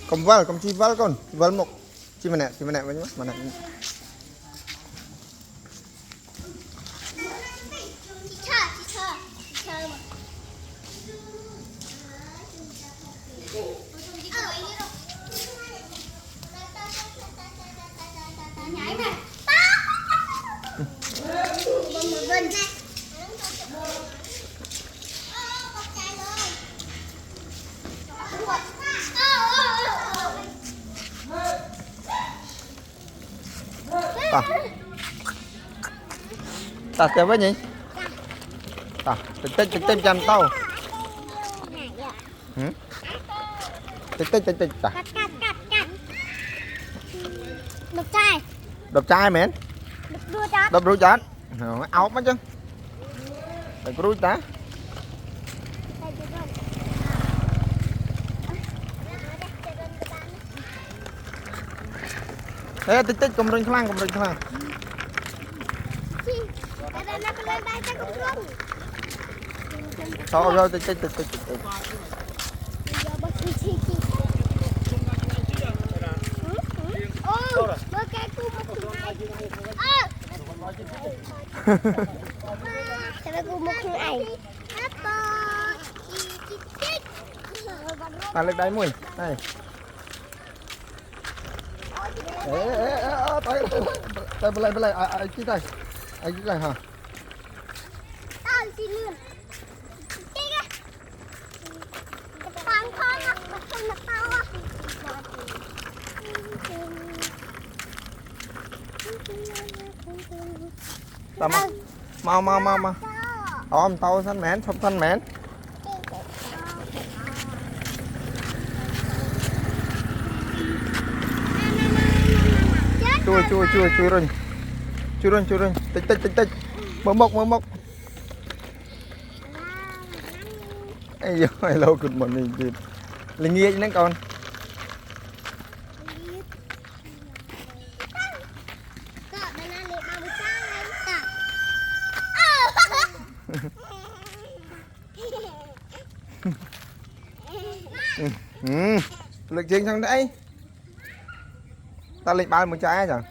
Cầm chi vál con vál một chi mà nè với nhá mà nè ta kêu với nhỉ ta tích trăm tao tích ta đập trai mến đập rúi chán áo mất chứ đập rúi tá thế tích cầm rinh khang sao rồi tích ta lên đây mùi này tay bên này ai chứ đây hả ta mau ôm tao thanh mến không thanh mến chui rừng tích mở mốc ai giờ lâu cực một mình gì linh nghe chứ nè con lực chiến xong đấy ta lịch bao một trái rồi